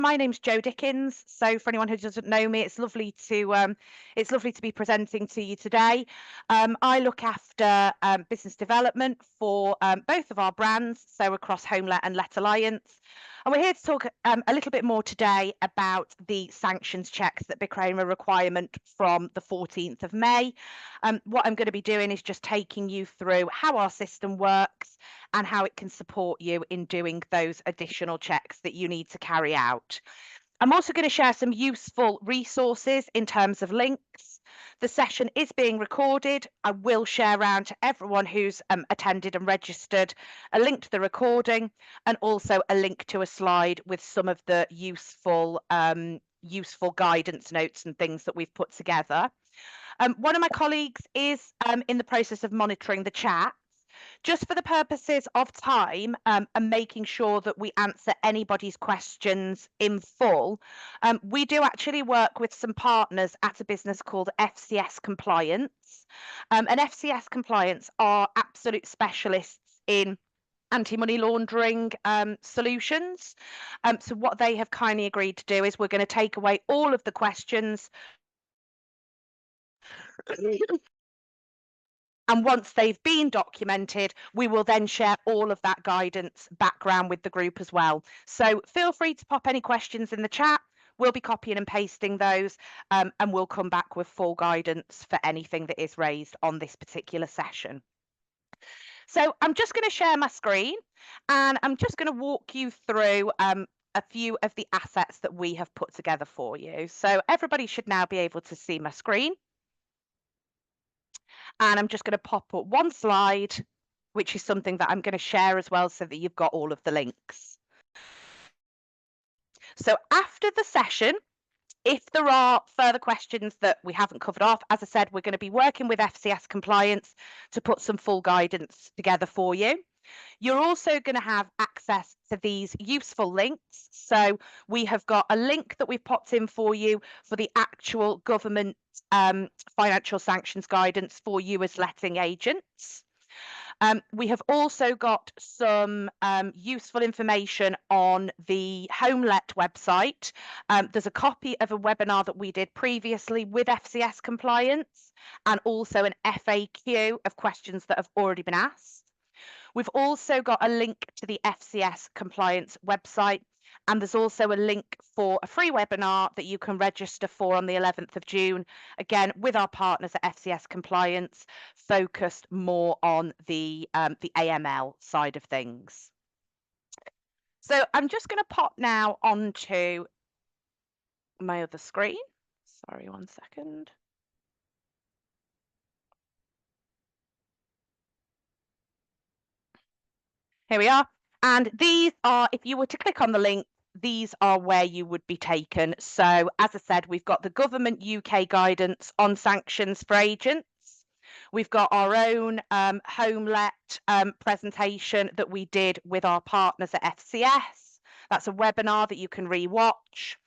My name's Jo Dickens. So for anyone who doesn't know me, it's lovely to be presenting to you today. I look after business development for both of our brands, so across HomeLet and Let Alliance. And we're here to talk a little bit more today about the sanctions checks that became a requirement from the 14th of May. What I'm going to be doing is just taking you through how our system works and how it can support you in doing those additional checks that you need to carry out. I'm also going to share some useful resources in terms of links. The session is being recorded. I will share around to everyone who's attended and registered a link to the recording and also a link to a slide with some of the useful guidance notes and things that we've put together. One of my colleagues is in the process of monitoring the chat. Just for the purposes of time and making sure that we answer anybody's questions in full, we do actually work with some partners at a business called FCS Compliance. And FCS Compliance are absolute specialists in anti-money laundering solutions. So what they have kindly agreed to do is we're going to take away all of the questions. And once they've been documented, we will then share all of that guidance background with the group as well. So feel free to pop any questions in the chat. We'll be copying and pasting those and we'll come back with full guidance for anything that is raised on this particular session. So I'm just going to share my screen and I'm just going to walk you through a few of the assets that we have put together for you. So everybody should now be able to see my screen. And I'm just going to pop up one slide, which is something that I'm going to share as well so that you've got all of the links. So after the session, if there are further questions that we haven't covered off, as I said, we're going to be working with FCS Compliance to put some full guidance together for you. You're also going to have access to these useful links. So we have got a link that we've popped in for you for the actual government financial sanctions guidance for you as letting agents. We have also got some useful information on the HomeLet website. There's a copy of a webinar that we did previously with FCS Compliance and also an FAQ of questions that have already been asked. We've also got a link to the FCS Compliance website, and there's also a link for a free webinar that you can register for on the 11th of June, again, with our partners at FCS Compliance, focused more on the AML side of things. So I'm just going to pop now onto my other screen. Sorry, one second. Here we are. And these are, if you were to click on the link, these are where you would be taken. So as I said, we've got the government UK guidance on sanctions for agents. We've got our own HomeLet presentation that we did with our partners at FCS. That's a webinar that you can re-watch.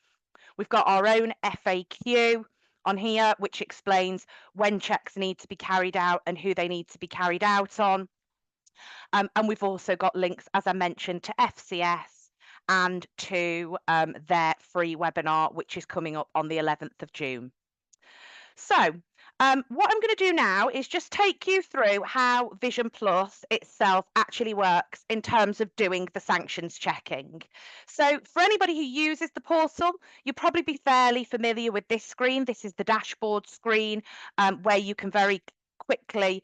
We've got our own FAQ on here, which explains when checks need to be carried out and who they need to be carried out on. And we've also got links, as I mentioned, to FCS and to their free webinar, which is coming up on the 11th of June. So what I'm going to do now is just take you through how Vision Plus itself actually works in terms of doing the sanctions checking. So for anybody who uses the portal, you'll probably be fairly familiar with this screen. This is the dashboard screen where you can very quickly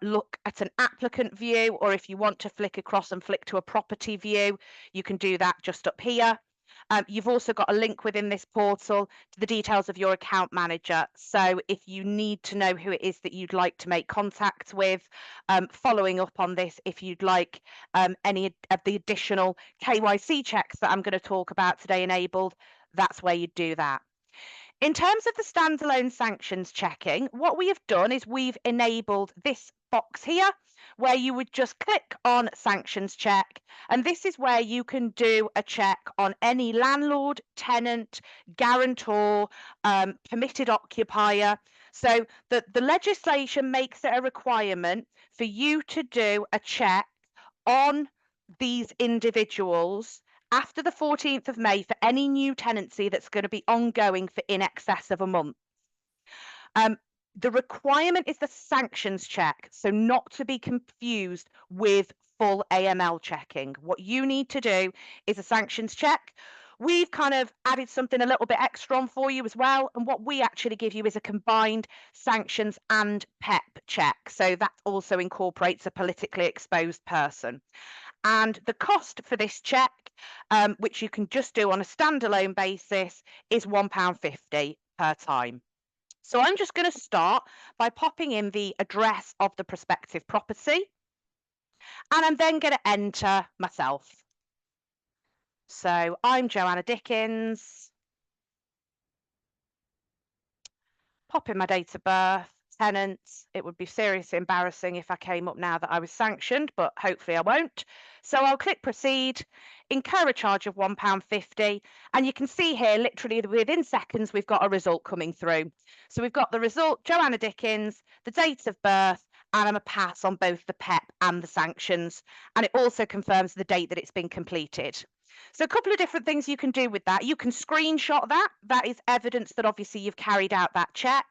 look at an applicant view, or if you want to flick across and flick to a property view, you can do that just up here. You've also got a link within this portal to the details of your account manager. So if you need to know who it is that you'd like to make contact with, following up on this, if you'd like any of the additional KYC checks that I'm going to talk about today enabled, that's where you do that. In terms of the standalone sanctions checking, what we have done is we've enabled this box here where you would just click on sanctions check, and this is where you can do a check on any landlord, tenant, guarantor, permitted occupier. So the legislation makes it a requirement for you to do a check on these individuals after the 14th of May for any new tenancy that's going to be ongoing for in excess of a month. The requirement is the sanctions check, so not to be confused with full AML checking. What you need to do is a sanctions check. We've kind of added something a little bit extra on for you as well. And what we actually give you is a combined sanctions and PEP check. So that also incorporates a politically exposed person. And the cost for this check, which you can just do on a standalone basis, is £1.50 per time. So I'm just going to start by popping in the address of the prospective property, and I'm then going to enter myself. So I'm Joanna Dickens, pop in my date of birth, tenants. It would be seriously embarrassing if I came up now that I was sanctioned, but hopefully I won't. So I'll click proceed, incur a charge of £1.50, and you can see here literally within seconds we've got a result coming through. So we've got the result, Joanna Dickens, the date of birth, and I'm a pass on both the PEP and the sanctions, and it also confirms the date that it's been completed. So a couple of different things you can do with that. You can screenshot that. That is evidence that obviously you've carried out that check.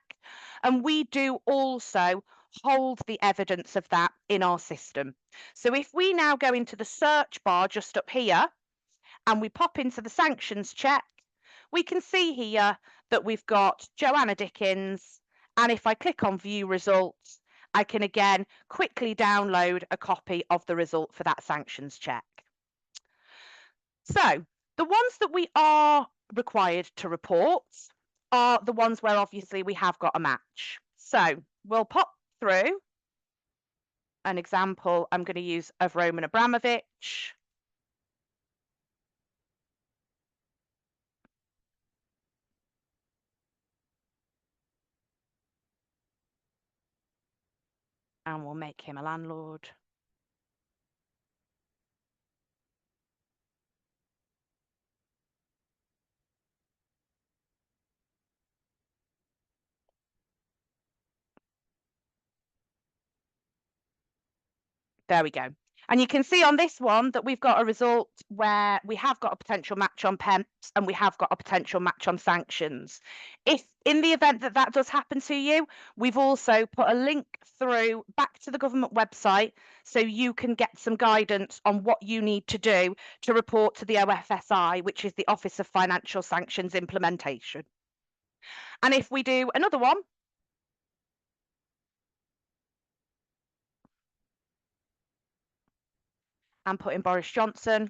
And we do also hold the evidence of that in our system. So if we now go into the search bar just up here and we pop into the sanctions check, we can see here that we've got Joanna Dickens. And if I click on view results, I can again quickly download a copy of the result for that sanctions check. So the ones that we are required to report are the ones where obviously we have got a match. So we'll pop through an example I'm going to use of Roman Abramovich. And we'll make him a landlord. There we go. And you can see on this one that we've got a result where we have got a potential match on PEPs and we have got a potential match on sanctions. If in the event that that does happen to you, we've also put a link through back to the government website so you can get some guidance on what you need to do to report to the OFSI, which is the Office of Financial Sanctions Implementation. And if we do another one, and put in Boris Johnson.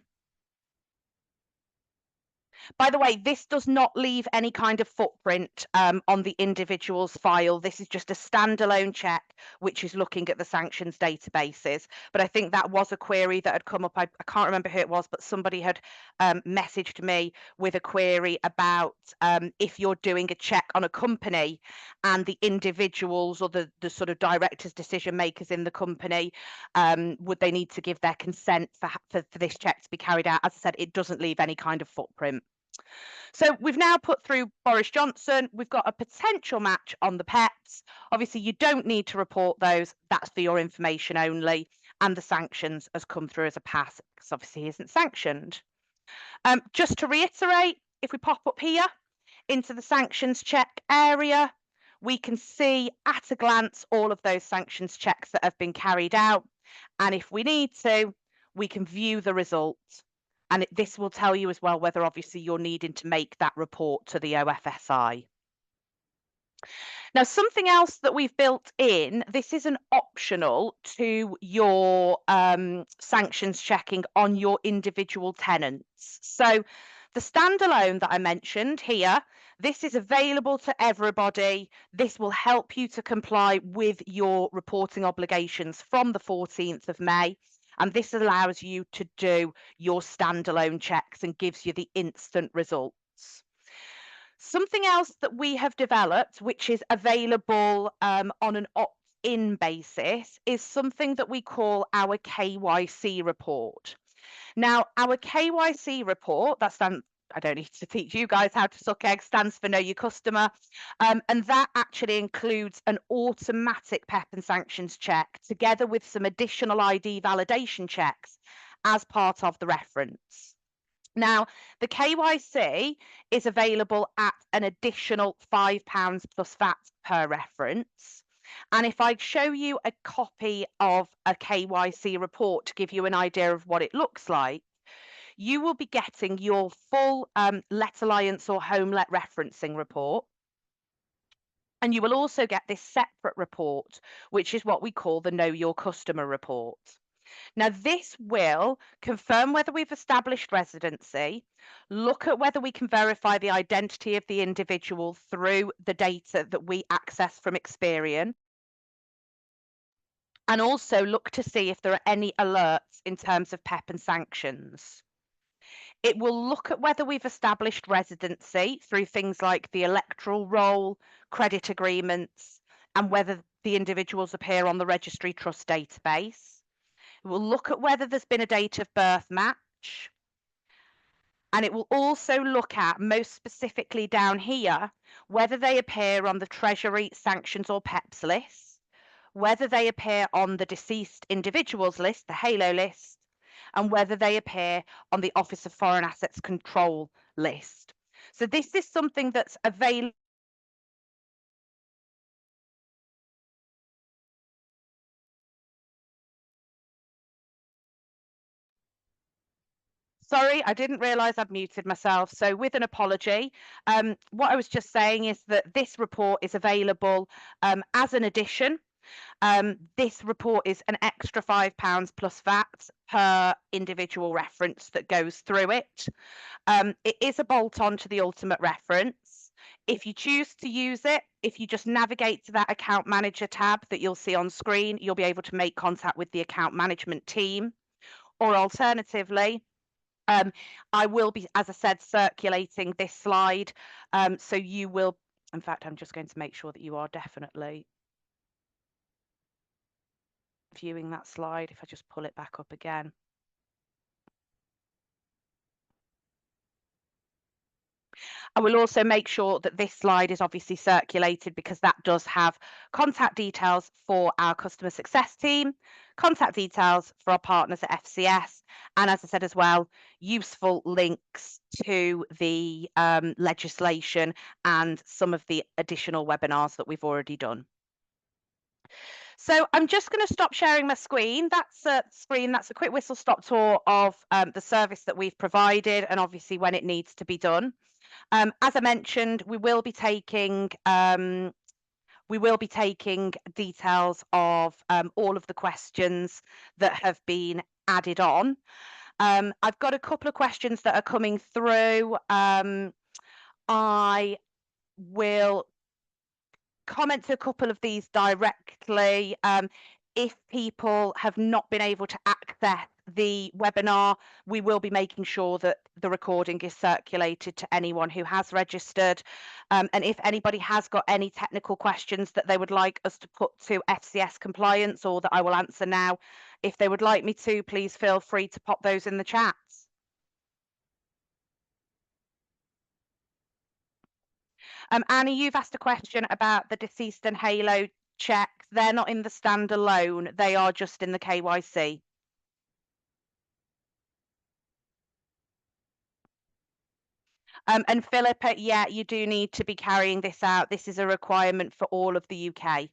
By the way, this does not leave any kind of footprint on the individual's file. This is just a standalone check, which is looking at the sanctions databases. But I think that was a query that had come up. I can't remember who it was, but somebody had messaged me with a query about if you're doing a check on a company and the individuals or the sort of directors, decision makers in the company, would they need to give their consent for this check to be carried out? As I said, it doesn't leave any kind of footprint. So we've now put through Boris Johnson. We've got a potential match on the PEPs. Obviously, you don't need to report those. That's for your information only. And the sanctions has come through as a pass because obviously he isn't sanctioned. Just to reiterate, if we pop up here into the sanctions check area, we can see at a glance all of those sanctions checks that have been carried out. And if we need to, we can view the results. And this will tell you as well whether obviously you're needing to make that report to the OFSI. Now, something else that we've built in, this is an optional to your sanctions checking on your individual tenants. So the standalone that I mentioned here, this is available to everybody. This will help you to comply with your reporting obligations from the 14th of May. And this allows you to do your standalone checks and gives you the instant results. Something else that we have developed, which is available on an opt-in basis, is something that we call our KYC report. Now, our KYC report, that stands, I don't need to teach you guys how to suck eggs, stands for Know Your Customer. And that actually includes an automatic PEP and sanctions check together with some additional ID validation checks as part of the reference. Now, the KYC is available at an additional £5 plus VAT per reference. And if I show you a copy of a KYC report to give you an idea of what it looks like, you will be getting your full Let Alliance or HomeLet referencing report. And you will also get this separate report, which is what we call the Know Your Customer report. Now, this will confirm whether we've established residency, look at whether we can verify the identity of the individual through the data that we access from Experian, and also look to see if there are any alerts in terms of PEP and sanctions. It will look at whether we've established residency through things like the electoral roll, credit agreements, and whether the individuals appear on the registry trust database. It will look at whether there's been a date of birth match. And it will also look at, most specifically down here, whether they appear on the Treasury Sanctions or PEPs list, whether they appear on the deceased individuals list, the HALO list, and whether they appear on the Office of Foreign Assets Control list. So this is something that's available. Sorry, I didn't realise I'd muted myself. So with an apology, what I was just saying is that this report is available as an addition. This report is an extra £5 plus VAT per individual reference that goes through it. It is a bolt-on to the ultimate reference. If you choose to use it, if you just navigate to that account manager tab that you'll see on screen, you'll be able to make contact with the account management team. Or alternatively, I will be, as I said, circulating this slide. So you will, in fact, I'm just going to make sure that you are definitely viewing that slide. If I just pull it back up again. I will also make sure that this slide is obviously circulated because that does have contact details for our customer success team, contact details for our partners at FCS, and as I said as well, useful links to the legislation and some of the additional webinars that we've already done. So I'm just going to stop sharing my screen. That's a quick whistle stop tour of the service that we've provided and obviously when it needs to be done. As I mentioned, we will be taking details of all of the questions that have been added on. I've got a couple of questions that are coming through. I will comment to a couple of these directly. If people have not been able to access the webinar, we will be making sure that the recording is circulated to anyone who has registered. And if anybody has got any technical questions that they would like us to put to FCS compliance or that I will answer now, if they would like me to, please feel free to pop those in the chat. Annie, you've asked a question about the deceased and HALO checks. They're not in the standalone, they are just in the KYC. And Philippa, yeah, you do need to be carrying this out. This is a requirement for all of the UK.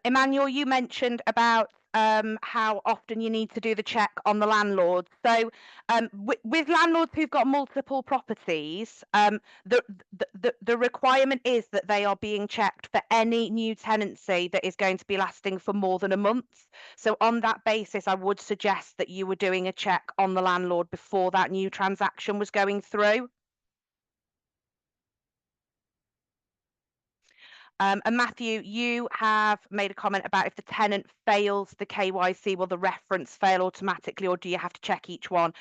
Emmanuel, you mentioned about how often you need to do the check on the landlord. So with landlords who've got multiple properties, the requirement is that they are being checked for any new tenancy that is going to be lasting for more than a month. So on that basis, I would suggest that you were doing a check on the landlord before that new transaction was going through. And Matthew, you have made a comment about if the tenant fails the KYC, will the reference fail automatically, or do you have to check each one?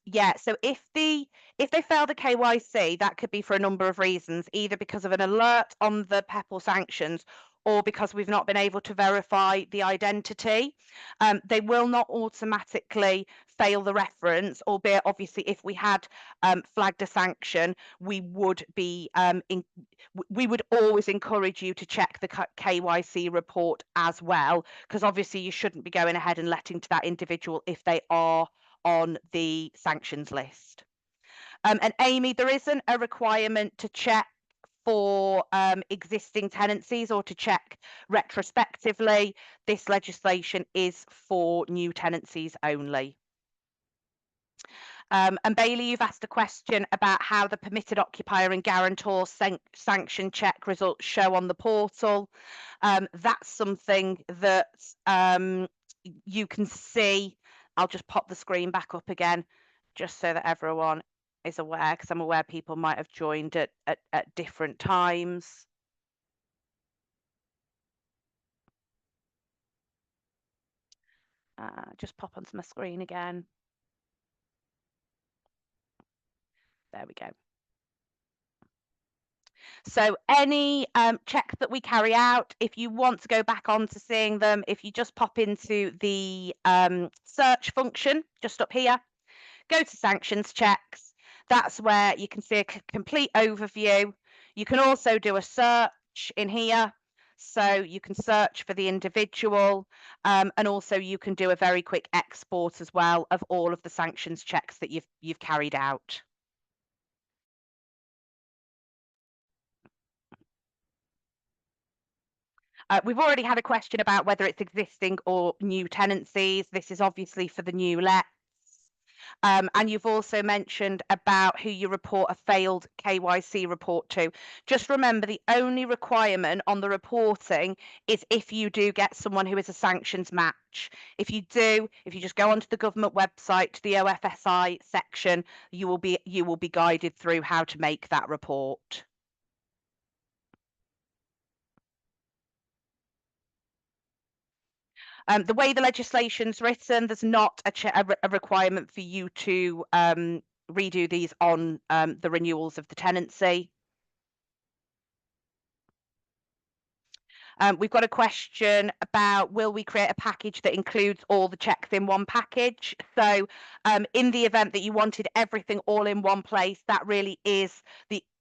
Yeah, so if they fail the KYC, that could be for a number of reasons, either because of an alert on the PEP or sanctions, or because we've not been able to verify the identity. They will not automatically fail the reference, albeit obviously if we had flagged a sanction, we would be we would always encourage you to check the KYC report as well, because obviously you shouldn't be going ahead and letting to that individual if they are on the sanctions list. And Amy, there isn't a requirement to check for existing tenancies or to check retrospectively. This legislation is for new tenancies only. And Bailey, you've asked a question about how the permitted occupier and guarantor sanction check results show on the portal. That's something that you can see. I'll just pop the screen back up again, just so that everyone is aware, because I'm aware people might have joined at different times. Just pop onto my screen again. There we go. So any check that we carry out, if you want to go back on to seeing them, if you just pop into the search function just up here, go to sanctions checks. That's where you can see a complete overview. You can also do a search in here. So you can search for the individual, and also you can do a very quick export as well of all of the sanctions checks that you've carried out. We've already had a question about whether it's existing or new tenancies. This is obviously for the new lets. And you've also mentioned about who you report a failed KYC report to. Just remember, the only requirement on the reporting is if you do get someone who is a sanctions match. If you just go onto the government website to the OFSI section, you will be guided through how to make that report. The way the legislation's written, there's not a requirement for you to redo these on the renewals of the tenancy. We've got a question about, will we create a package that includes all the checks in one package? So in the event that you wanted everything all in one place, that really is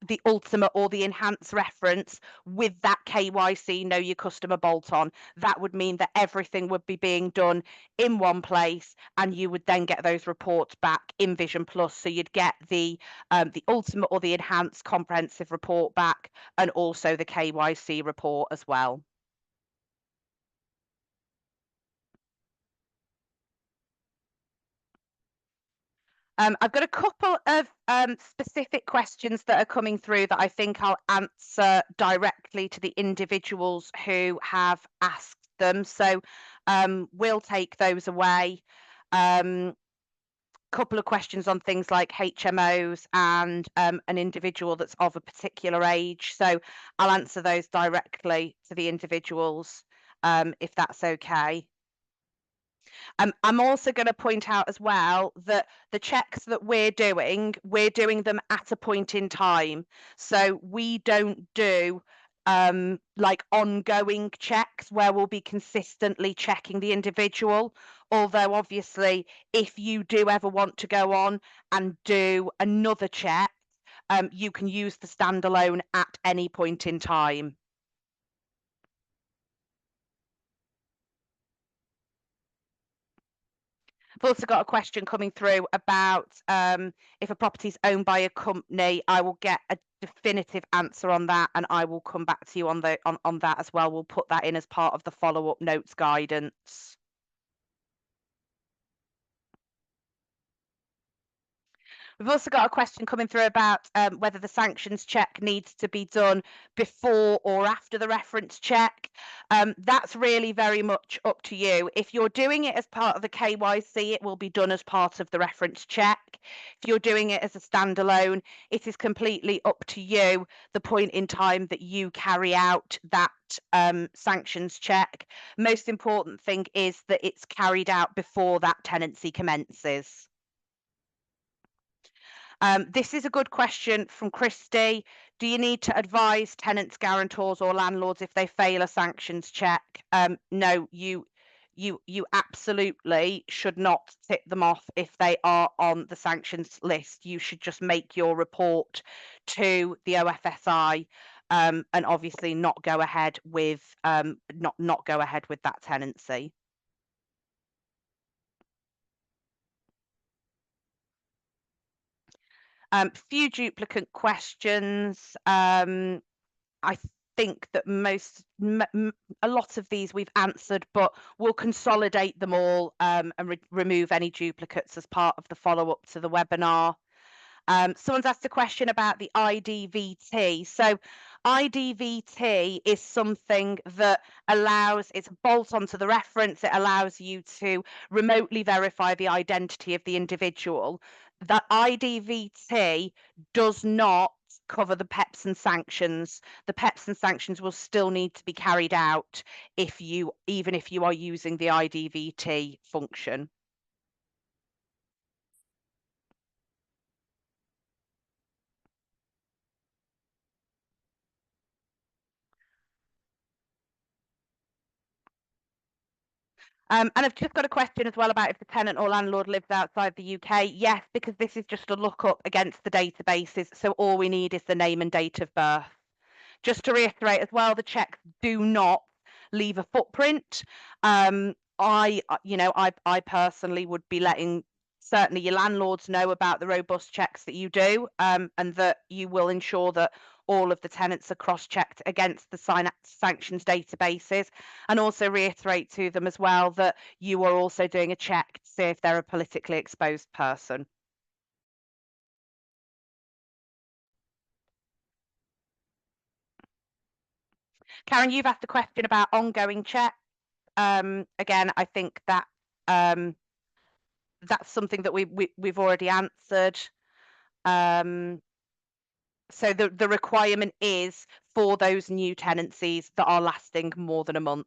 the ultimate or the enhanced reference with that KYC Know Your Customer bolt on. That would mean that everything would be being done in one place, and you would then get those reports back in Vision Plus. So you'd get the ultimate or the enhanced comprehensive report back, and also the KYC report as well. I've got a couple of specific questions that are coming through that I think I'll answer directly to the individuals who have asked them. So we'll take those away. Couple of questions on things like HMOs and an individual that's of a particular age. So I'll answer those directly to the individuals if that's okay. I'm also going to point out as well that the checks that we're doing them at a point in time. So we don't do like ongoing checks where we'll be consistently checking the individual. Although obviously, if you do ever want to go on and do another check, you can use the standalone at any point in time. I've also got a question coming through about if a property is owned by a company. I will get a definitive answer on that, and I will come back to you on that as well. We'll put that in as part of the follow-up notes guidance. We've also got a question coming through about whether the sanctions check needs to be done before or after the reference check. That's really very much up to you. If you're doing it as part of the KYC, it will be done as part of the reference check. If you're doing it as a standalone, it is completely up to you the point in time that you carry out that sanctions check. Most important thing is that it's carried out before that tenancy commences. This is a good question from Christy. Do you need to advise tenants, guarantors, or landlords if they fail a sanctions check? No, you absolutely should not tip them off if they are on the sanctions list. You should just make your report to the OFSI, and obviously not go ahead with not go ahead with that tenancy. Few duplicate questions. I think that a lot of these we've answered, but we'll consolidate them all, and remove any duplicates as part of the follow-up to the webinar. Someone's asked a question about the IDVT. So IDVT is something that allows, it's a bolt onto the reference, it allows you to remotely verify the identity of the individual. That IDVT does not cover the PEPs and sanctions. The PEPs and sanctions will still need to be carried out even if you are using the IDVT function. And I've just got a question as well about if the tenant or landlord lives outside the UK. Yes, because this is just a lookup against the databases. So all we need is the name and date of birth. Just to reiterate as well, the checks do not leave a footprint. I personally would be letting certainly your landlords know about the robust checks that you do, and that you will ensure that all of the tenants are cross-checked against the sanctions databases, and also reiterate to them as well that you are also doing a check to see if they're a politically exposed person. Karen, you've asked a question about ongoing checks. Again, I think that that's something that we've already answered. So the requirement is for those new tenancies that are lasting more than a month.